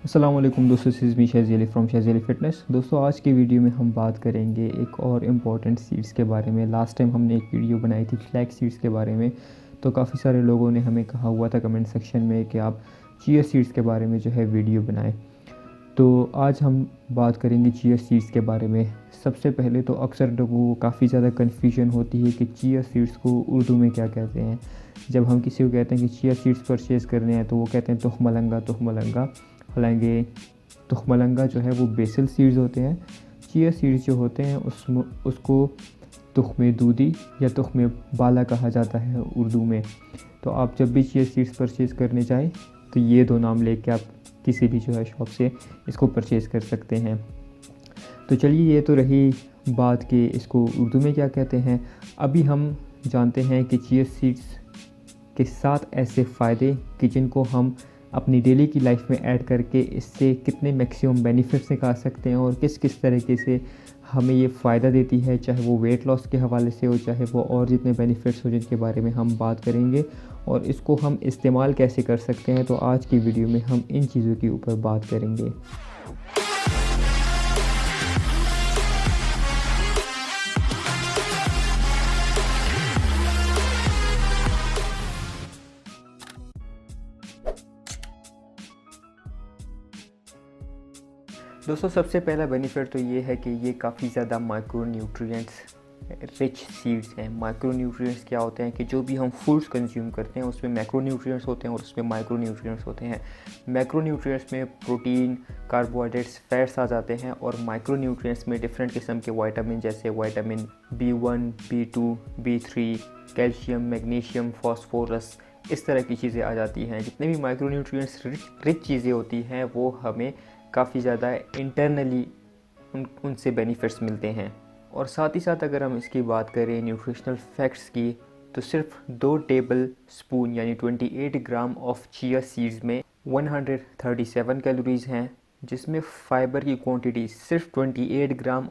अस्सलाम वालेकुम दोस्तों, this is me Shazi Ali from Shazi Ali fitness. दोस्तों, आज की वीडियो में हम बात करेंगे एक और इम्पॉर्टेंट सीड्स के बारे में। लास्ट टाइम हमने एक वीडियो बनाई थी फ्लैक्स सीड्स के बारे में, तो काफ़ी सारे लोगों ने हमें कहा हुआ था कमेंट सेक्शन में कि आप चिया सीड्स के बारे में जो है वीडियो बनाएं। तो आज हम बात करेंगे चिया सीड्स के बारे में। सबसे पहले तो अक्सर लोगों को काफ़ी ज़्यादा कन्फ्यूजन होती है कि चिया सीड्स को उर्दू में क्या कहते हैं। जब हम किसी को कहते हैं कि चिया सीड्स परचेज़ करने हैं तो वो कहते हैं तुखमलंगा तुखमलंगा। हालांकि तुखमलंगा जो है वो बेसल सीड्स होते हैं। चिया सीड्स जो होते हैं उसको तुख्म दूधी या तुख्म बाला कहा जाता है उर्दू में। तो आप जब भी चिया सीड्स परचेज़ करने जाएं तो ये दो नाम लेके आप किसी भी जो है शॉप से इसको परचेज़ कर सकते हैं। तो चलिए, ये तो रही बात कि इसको उर्दू में क्या कहते हैं। अभी हम जानते हैं कि चिया सीड्स के साथ ऐसे फ़ायदे कि जिनको हम अपनी डेली की लाइफ में ऐड करके इससे कितने मैक्सिमम बेनिफिट्स निकाल सकते हैं और किस किस तरीके से हमें ये फ़ायदा देती है, चाहे वो वेट लॉस के हवाले से हो, चाहे वो और जितने बेनिफिट्स हो जिनके बारे में हम बात करेंगे और इसको हम इस्तेमाल कैसे कर सकते हैं। तो आज की वीडियो में हम इन चीज़ों के ऊपर बात करेंगे। दोस्तों, सबसे पहला बेनिफिट तो ये है कि ये काफ़ी ज़्यादा माइक्रो न्यूट्रिएंट्स रिच सीड्स हैं। माइक्रो न्यूट्रिएंट्स क्या होते हैं कि जो भी हम फूड्स कंज्यूम करते हैं उसमें मैक्रो न्यूट्रिएंट्स होते हैं और उसमें माइक्रो न्यूट्रिएंट्स होते हैं। मैक्रो न्यूट्रिएंट्स में प्रोटीन, कार्बोहाइड्रेट्स, फैट्स आ जाते हैं और माइक्रो न्यूट्रिएंट्स में डिफरेंट किस्म के विटामिन जैसे vitamin B1, B2, B3, calcium, magnesium, phosphorus, इस तरह की चीज़ें आ जाती हैं। जितने भी माइक्रो न्यूट्रिएंट्स रिच चीज़ें होती हैं वो हमें काफ़ी ज़्यादा इंटरनली उनसे बेनिफिट्स मिलते हैं। और साथ ही साथ अगर हम इसकी बात करें न्यूट्रिशनल फैक्ट्स की, तो सिर्फ 2 टेबल स्पून यानी 28 ग्राम ऑफ चिया सीड्स में 137 कैलोरीज़ हैं, जिसमें फ़ाइबर की क्वांटिटी सिर्फ 28 ग्राम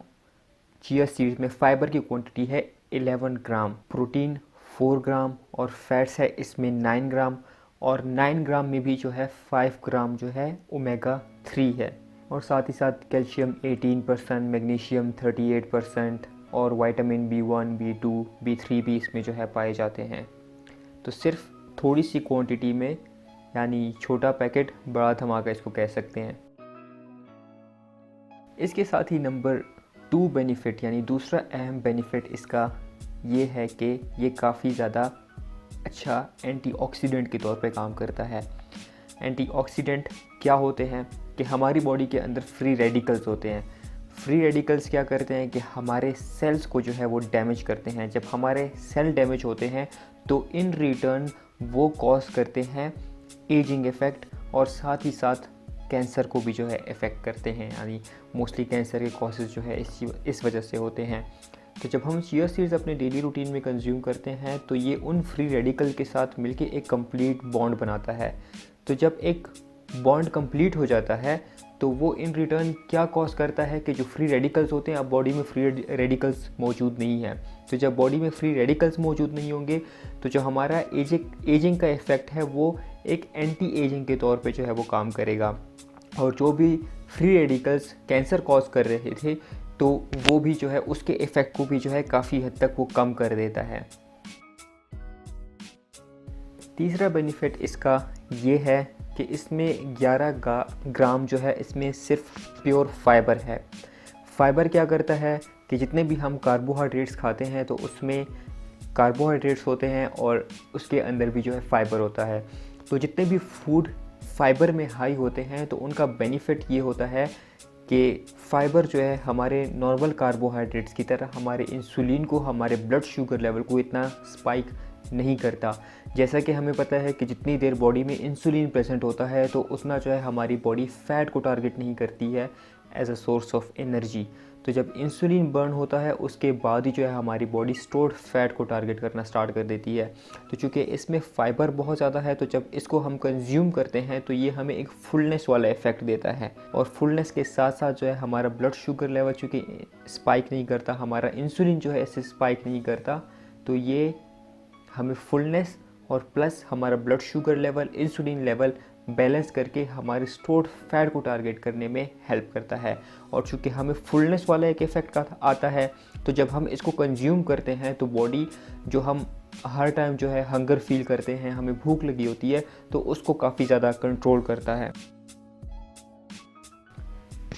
चिया सीड्स में फ़ाइबर की क्वांटिटी है 11 ग्राम, प्रोटीन 4 ग्राम और फैट्स है इसमें 9 ग्राम, और 9 ग्राम में भी जो है 5 ग्राम जो है ओमेगा 3 है। और साथ ही साथ कैल्शियम 18%, मैग्नीशियम 38% और विटामिन B1, B2, B3 भी इसमें जो है पाए जाते हैं। तो सिर्फ थोड़ी सी क्वांटिटी में, यानी छोटा पैकेट बड़ा धमाका इसको कह सकते हैं। इसके साथ ही नंबर 2 बेनिफिट यानी दूसरा अहम बेनिफिट इसका ये है कि ये काफ़ी ज़्यादा अच्छा एंटीऑक्सीडेंट के तौर पे काम करता है। एंटीऑक्सीडेंट क्या होते हैं कि हमारी बॉडी के अंदर फ्री रेडिकल्स होते हैं। फ्री रेडिकल्स क्या करते हैं कि हमारे सेल्स को जो है वो डैमेज करते हैं। जब हमारे सेल डैमेज होते हैं तो इन रिटर्न वो कॉज करते हैं एजिंग इफ़ेक्ट और साथ ही साथ कैंसर को भी जो है इफ़ेक्ट करते हैं। यानी मोस्टली कैंसर के कॉजेज़ जो है इस वजह से होते हैं। तो जब हम चिया सीड्स अपने डेली रूटीन में कंज्यूम करते हैं तो ये उन फ्री रेडिकल के साथ मिलके एक कंप्लीट बॉन्ड बनाता है। तो जब एक बॉन्ड कंप्लीट हो जाता है तो वो इन रिटर्न क्या कॉज करता है कि जो फ्री रेडिकल्स होते हैं, अब बॉडी में फ्री रेडिकल्स मौजूद नहीं है। तो जब बॉडी में फ्री रेडिकल्स मौजूद नहीं होंगे तो जो हमारा एजिंग का इफ़ेक्ट है वो एक एंटी एजिंग के तौर पे जो है वो काम करेगा। और जो भी फ्री रेडिकल्स कैंसर कॉज कर रहे थे तो वो भी जो है उसके इफ़ेक्ट को भी जो है काफ़ी हद तक वो कम कर देता है। तीसरा बेनिफिट इसका ये है कि इसमें 11 ग्राम जो है इसमें सिर्फ प्योर फाइबर है। फाइबर क्या करता है कि जितने भी हम कार्बोहाइड्रेट्स खाते हैं तो उसमें कार्बोहाइड्रेट्स होते हैं और उसके अंदर भी जो है फाइबर होता है। तो जितने भी फूड फाइबर में हाई होते हैं तो उनका बेनिफिट ये होता है कि फ़ाइबर जो है हमारे नॉर्मल कार्बोहाइड्रेट्स की तरह हमारे इंसुलिन को, हमारे ब्लड शुगर लेवल को इतना स्पाइक नहीं करता। जैसा कि हमें पता है कि जितनी देर बॉडी में इंसुलिन प्रेजेंट होता है तो उतना जो है हमारी बॉडी फ़ैट को टारगेट नहीं करती है as a source of energy. तो जब इंसुलिन बर्न होता है उसके बाद ही जो है हमारी बॉडी स्टोर्ड फैट को टारगेट करना स्टार्ट कर देती है। तो चूँकि इसमें फ़ाइबर बहुत ज़्यादा है तो जब इसको हम कंज्यूम करते हैं तो ये हमें एक फुलनेस वाला इफ़ेक्ट देता है। और फुलनेस के साथ साथ जो है हमारा ब्लड शुगर लेवल चूँकि स्पाइक नहीं करता, हमारा इंसुलिन जो है इससे स्पाइक नहीं करता, तो ये हमें फुलनेस और प्लस हमारा blood sugar level, insulin level balance करके हमारे स्टोर्ड फैट को टारगेट करने में हेल्प करता है। और चूँकि हमें फुलनेस वाला एक इफ़ेक्ट आता है, तो जब हम इसको कंज्यूम करते हैं तो बॉडी जो हम हर टाइम जो है हंगर फील करते हैं, हमें भूख लगी होती है, तो उसको काफ़ी ज़्यादा कंट्रोल करता है।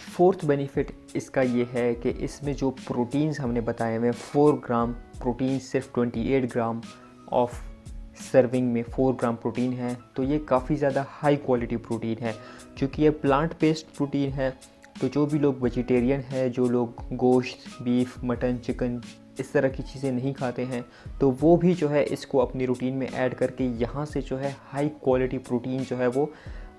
फोर्थ बेनिफिट इसका ये है कि इसमें जो प्रोटीन्स हमने बताए हुए 4 ग्राम प्रोटीन, सिर्फ 28 ग्राम ऑफ सर्विंग में 4 ग्राम प्रोटीन है, तो ये काफ़ी ज़्यादा हाई क्वालिटी प्रोटीन है। चूँकि ये प्लांट बेस्ड प्रोटीन है, तो जो भी लोग वेजिटेरियन है, जो लोग गोश्त, बीफ, मटन, चिकन इस तरह की चीज़ें नहीं खाते हैं, तो वो भी जो है इसको अपनी रूटीन में ऐड करके यहाँ से जो है हाई क्वालिटी प्रोटीन जो है वो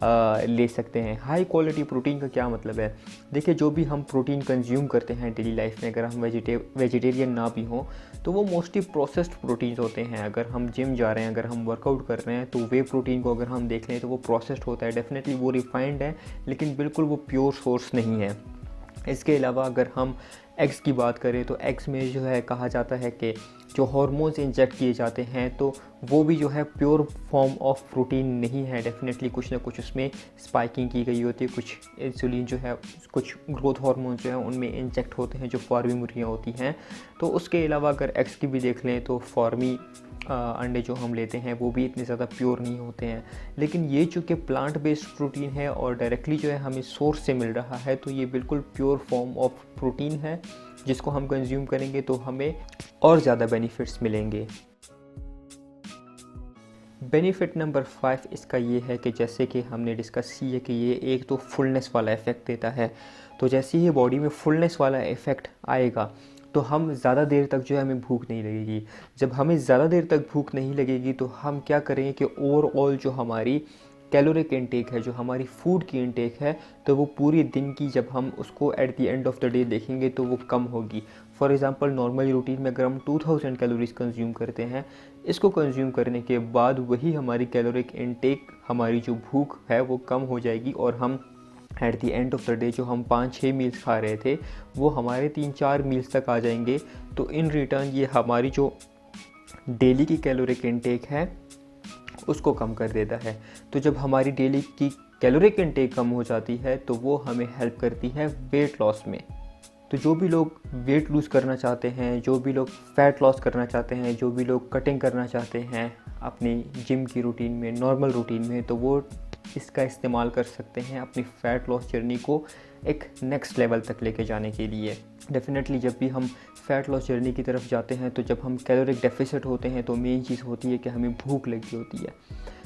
ले सकते हैं। हाई क्वालिटी प्रोटीन का क्या मतलब है? देखिए, जो भी हम प्रोटीन कंज्यूम करते हैं डेली लाइफ में, अगर हम वेजिटेरियन ना भी हों, तो वो मोस्टली प्रोसेस्ड प्रोटीन्स होते हैं। अगर हम जिम जा रहे हैं, अगर हम वर्कआउट कर रहे हैं, तो वे प्रोटीन को अगर हम देख लें तो वो प्रोसेस्ड होता है। डेफिनेटली वो रिफाइंड है, लेकिन बिल्कुल वो प्योर सोर्स नहीं है। इसके अलावा अगर हम एग्स की बात करें, तो एग्स में जो है कहा जाता है कि जो हार्मोन्स इंजेक्ट किए जाते हैं, तो वो भी जो है प्योर फॉर्म ऑफ प्रोटीन नहीं है। डेफिनेटली कुछ ना कुछ उसमें स्पाइकिंग की गई होती है, कुछ इंसुलिन जो है, कुछ ग्रोथ हार्मोन जो है उनमें इंजेक्ट होते हैं, जो फार्मी मुर्गियाँ होती हैं। तो उसके अलावा अगर एग्स की भी देख लें, तो फार्मी अंडे जो हम लेते हैं वो भी इतने ज़्यादा प्योर नहीं होते हैं। लेकिन ये चूँकि प्लांट बेस्ड प्रोटीन है और डायरेक्टली जो है हमें सोर्स से मिल रहा है, तो ये बिल्कुल प्योर फॉर्म ऑफ प्रोटीन है, जिसको हम कंज्यूम करेंगे तो हमें और ज़्यादा बेनिफिट्स मिलेंगे। बेनिफिट नंबर 5 इसका ये है कि जैसे कि हमने डिस्कस किया कि ये एक तो फुलनेस वाला इफ़ेक्ट देता है। तो जैसे ही बॉडी में फुलनेस वाला इफ़ेक्ट आएगा, तो हम ज़्यादा देर तक जो है हमें भूख नहीं लगेगी। जब हमें ज़्यादा देर तक भूख नहीं लगेगी, तो हम क्या करेंगे कि ओवरऑल जो हमारी कैलोरिक इनटेक है, जो हमारी फूड की इनटेक है, तो वो पूरी दिन की जब हम उसको at the end of the day देखेंगे तो वो कम होगी। फॉर एग्ज़ाम्पल, नॉर्मल रूटीन में अगर हम 2000 कैलोरीज कंज्यूम करते हैं, इसको कंज्यूम करने के बाद वही हमारी कैलोरिक इनटेक, हमारी जो भूख है वो कम हो जाएगी, और हम at the end of the day जो हम 5-6 मील्स खा रहे थे, वो हमारे 3-4 मील्स तक आ जाएंगे। तो इन रिटर्न ये हमारी जो डेली की कैलोरिक इनटेक है उसको कम कर देता है। तो जब हमारी डेली की कैलोरिक इनटेक कम हो जाती है, तो वो हमें हेल्प करती है वेट लॉस में। तो जो भी लोग वेट लूज़ करना चाहते हैं, जो भी लोग फ़ैट लॉस करना चाहते हैं, जो भी लोग कटिंग करना चाहते हैं अपनी जिम की रूटीन में, नॉर्मल रूटीन में, तो वो इसका इस्तेमाल कर सकते हैं अपनी फ़ैट लॉस जर्नी को एक नेक्स्ट लेवल तक लेके जाने के लिए। डेफिनेटली जब भी हम फ़ैट लॉस जर्नी की तरफ जाते हैं, तो जब हम कैलोरिक डेफिसिट होते हैं, तो मेन चीज़ होती है कि हमें भूख लगी होती है।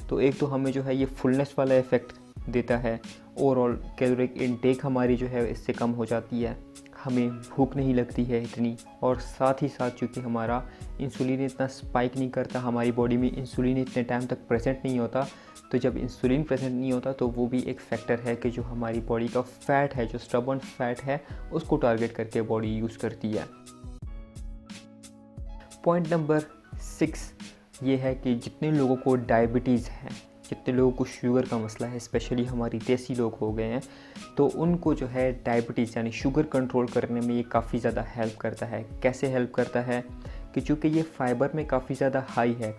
तो एक तो हमें जो है ये फुलनेस वाला इफ़ेक्ट देता है, ओवरऑल कैलोरिक इनटेक हमारी जो है इससे कम हो जाती है, हमें भूख नहीं लगती है इतनी, और साथ ही साथ चूँकि हमारा इंसुलिन इतना स्पाइक नहीं करता, हमारी बॉडी में इंसुलिन इतने टाइम तक प्रेजेंट नहीं होता। तो जब इंसुलिन प्रेजेंट नहीं होता, तो वो भी एक फैक्टर है कि जो हमारी बॉडी का फ़ैट है, जो स्टबर्न फैट है, उसको टारगेट करके बॉडी यूज़ करती है। पॉइंट नंबर 6 ये है कि जितने लोगों को डायबिटीज़ है, जितने लोगों को शुगर का मसला है, स्पेशली हमारी देसी लोग हो गए हैं, तो उनको जो है डायबिटीज़ यानी शुगर कंट्रोल करने में ये काफ़ी ज़्यादा हेल्प करता है। कैसे हेल्प करता है? कि चूँकि ये फ़ाइबर में काफ़ी ज़्यादा हाई है।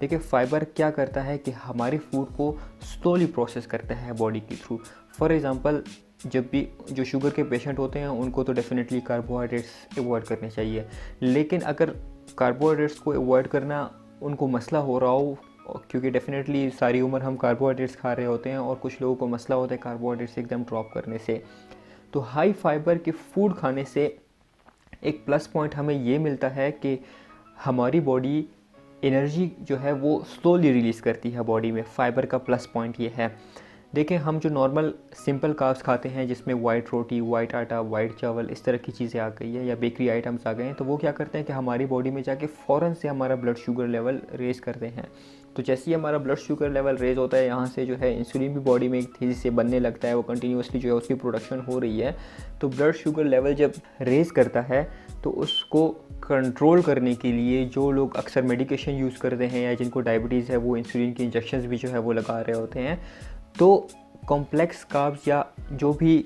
देखिए, फ़ाइबर क्या करता है कि हमारे फूड को स्लोली प्रोसेस करता है बॉडी के थ्रू। फॉर एग्ज़ाम्पल, जब भी जो शुगर के पेशेंट होते हैं, उनको तो डेफिनेटली कार्बोहाइड्रेट्स अवॉइड करने चाहिए। लेकिन अगर कार्बोहाइड्रेट्स को अवॉइड करना उनको मसला हो रहा हो, क्योंकि डेफिनेटली सारी उम्र हम कार्बोहाइड्रेट्स खा रहे होते हैं, और कुछ लोगों को मसला होता है कार्बोहाइड्रेट्स एकदम ड्रॉप करने से, तो हाई फाइबर के फूड खाने से एक प्लस पॉइंट हमें ये मिलता है कि हमारी बॉडी एनर्जी जो है वो स्लोली रिलीज़ करती है बॉडी में। फाइबर का प्लस पॉइंट ये है। देखें, हम जो नॉर्मल सिंपल कार्ब्स खाते हैं, जिसमें वाइट रोटी, वाइट आटा, वाइट चावल, इस तरह की चीज़ें आ गई है, या बेकरी आइटम्स आ गए हैं, तो वो क्या करते हैं कि हमारी बॉडी में जाके फ़ौरन से हमारा ब्लड शुगर लेवल रेज़ करते हैं। तो जैसे ही हमारा ब्लड शुगर लेवल रेज़ होता है, यहाँ से जो है इंसुलिन भी बॉडी में एक तेज़ी से बनने लगता है, वो कंटिन्यूसली जो है उसकी प्रोडक्शन हो रही है। तो ब्लड शुगर लेवल जब रेज़ करता है, तो उसको कंट्रोल करने के लिए जो लोग अक्सर मेडिकेशन यूज़ करते हैं, या जिनको डायबिटीज़ है, वो इंसुलिन के इंजेक्शंस भी जो है वो लगा रहे होते हैं। तो कॉम्प्लेक्स कार्ब्स या जो भी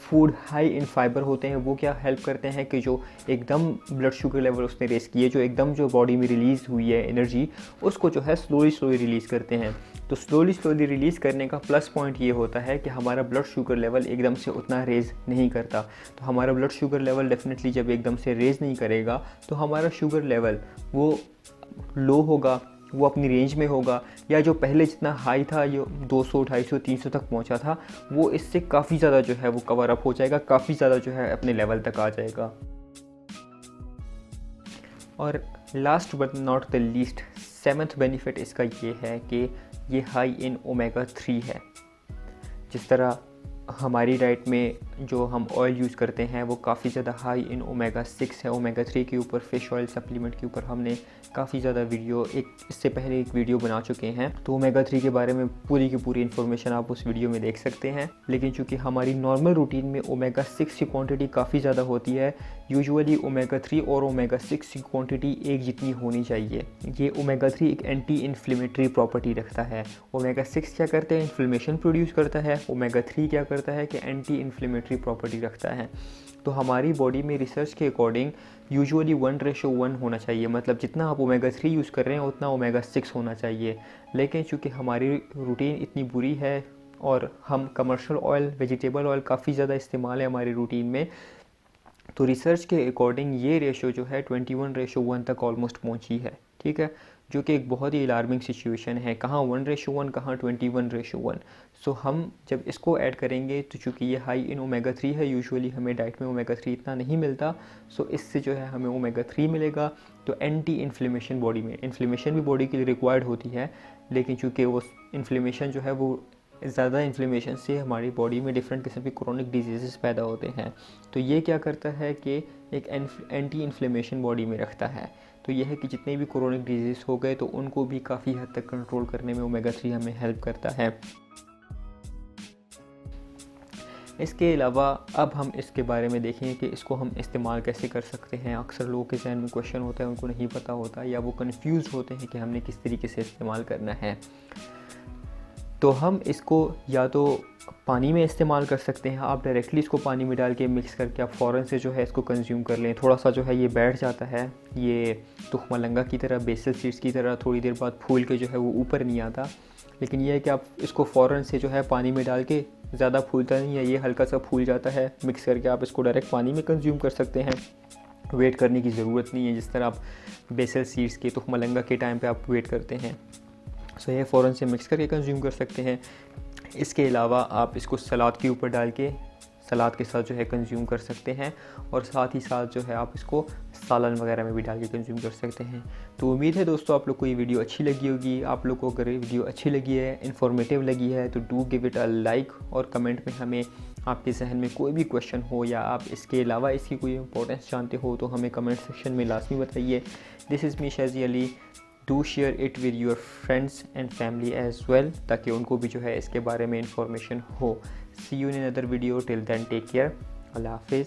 फूड हाई इन फाइबर होते हैं, वो क्या हेल्प करते हैं कि जो एकदम ब्लड शुगर लेवल उसने रेस किए, जो एकदम जो बॉडी में रिलीज़ हुई है एनर्जी, उसको जो है स्लोली रिलीज़ करते हैं। तो स्लोली रिलीज़ करने का प्लस पॉइंट ये होता है कि हमारा ब्लड शुगर लेवल एकदम से उतना रेज़ नहीं करता। तो हमारा ब्लड शुगर लेवल डेफिनेटली जब एकदम से रेज़ नहीं करेगा तो हमारा शुगर लेवल वो लो होगा, वो अपनी रेंज में होगा, या जो पहले जितना हाई था, जो 200, 250, 300 तक पहुंचा था, वो इससे काफ़ी ज़्यादा जो है वो कवर अप हो जाएगा, काफ़ी ज़्यादा जो है अपने लेवल तक आ जाएगा। और last but not the least 7th benefit इसका ये है कि ये हाई इन ओमेगा 3 है। जिस तरह हमारी डाइट में जो हम ऑयल यूज़ करते हैं वो काफ़ी ज़्यादा हाई इन ओमेगा 6 है। ओमेगा 3 के ऊपर फ़िश ऑयल सप्लीमेंट के ऊपर हमने काफ़ी ज़्यादा इससे पहले एक वीडियो बना चुके हैं, तो ओमेगा 3 के बारे में पूरी की पूरी इन्फॉर्मेशन आप उस वीडियो में देख सकते हैं। लेकिन चूँकि हमारी नॉर्मल रूटीन में ओमेगा 6 की क्वांटिटी काफ़ी ज़्यादा होती है, यूजुअली ओमेगा 3 और ओमेगा 6 की क्वांटिटी एक जितनी होनी चाहिए। ये ओमेगा 3 एक एंटी इन्फ्लेमेटरी प्रॉपर्टी रखता है। ओमेगा 6 क्या करते हैं, इन्फ्लेमेशन प्रोड्यूस करता है। ओमेगा 3 क्या करता है कि एंटी इन्फ्लेमेटरी प्रॉपर्टी रखता है। तो हमारी बॉडी में रिसर्च के अकॉर्डिंग यूजुअली 1:1 होना चाहिए, मतलब जितना आप ओमेगा 3 यूज़ कर रहे हैं उतना ओमेगा 6 होना चाहिए। लेकिन चूँकि हमारी रूटीन इतनी बुरी है और हम कमर्शियल ऑयल, वेजिटेबल ऑयल काफ़ी ज़्यादा इस्तेमाल है हमारी रूटीन में, तो रिसर्च के अकॉर्डिंग ये रेशो जो है 21:1 तक ऑलमोस्ट पहुंची है। ठीक है, जो कि एक बहुत ही अलार्मिंग सिचुएशन है। कहाँ 1:1, कहाँ 21:1। सो हम जब इसको ऐड करेंगे तो चूँकि ये हाई इन ओमेगा 3 है, यूजुअली हमें डाइट में ओमेगा 3 इतना नहीं मिलता, सो इससे जो है हमें ओमेगा 3 मिलेगा। तो एंटी इन्फ्लेमेशन, बॉडी में इन्फ्लेमेशन भी बॉडी के लिए रिक्वायर्ड होती है, लेकिन चूँकि वो इन्फ्लेमेशन जो है वो ज़्यादा इन्फ्लेमेशन से हमारी बॉडी में डिफरेंट किस्म की क्रोनिक डिजीज़ पैदा होते हैं। तो ये क्या करता है कि एक एंटी इन्फ्लेमेशन बॉडी में रखता है। तो यह है कि जितने भी क्रोनिक डिजीज़ हो गए तो उनको भी काफ़ी हद तक कंट्रोल करने में ओमेगा 3 हमें हेल्प करता है। इसके अलावा अब हम इसके बारे में देखें कि इसको हम इस्तेमाल कैसे कर सकते हैं। अक्सर लोगों के जहन में क्वेश्चन होता है, उनको नहीं पता होता या वो कन्फ्यूज़ होते हैं कि हमने किस तरीके से इस्तेमाल करना है। तो हम इसको या तो पानी में इस्तेमाल कर सकते हैं, आप डायरेक्टली इसको पानी में डाल के मिक्स करके आप फ़ौरन से जो है इसको कंज्यूम कर लें। थोड़ा सा जो है ये बैठ जाता है, ये तुखमलंगा की तरह, बेसल सीड्स की तरह थोड़ी देर बाद फूल के जो है वो ऊपर नहीं आता। लेकिन ये है कि आप इसको फ़ौरन से जो है पानी में डाल के, ज़्यादा फूलता नहीं है, ये हल्का सा फूल जाता है, मिक्स करके आप इसको डायरेक्ट पानी में कंज्यूम कर सकते हैं। वेट करने की ज़रूरत नहीं है जिस तरह आप बेसल सीड्स के, तुखमलंगा के टाइम पे आप वेट करते हैं। सो ये फ़ौरन से मिक्स करके कंज्यूम कर सकते हैं। इसके अलावा आप इसको सलाद के ऊपर डाल के सलाद के साथ जो है कंज्यूम कर सकते हैं, और साथ ही साथ जो है आप इसको सालन वगैरह में भी डाल के कंज्यूम कर सकते हैं। तो उम्मीद है दोस्तों आप लोग को ये वीडियो अच्छी लगी होगी। आप लोग को अगर ये वीडियो अच्छी लगी है, इन्फॉर्मेटिव लगी है, तो do give it a like, और कमेंट में हमें आपके जहन में कोई भी क्वेश्चन हो या आप इसके अलावा इसकी कोई इंपॉर्टेंस जानते हो तो हमें कमेंट सेक्शन में लाजमी बताइए। This is me Shaji Ali. Do share it with your friends and family as well, ताकि उनको भी जो है इसके बारे में इंफॉर्मेशन हो। See you in another video, till then take care, अल्लाह हाफिज़।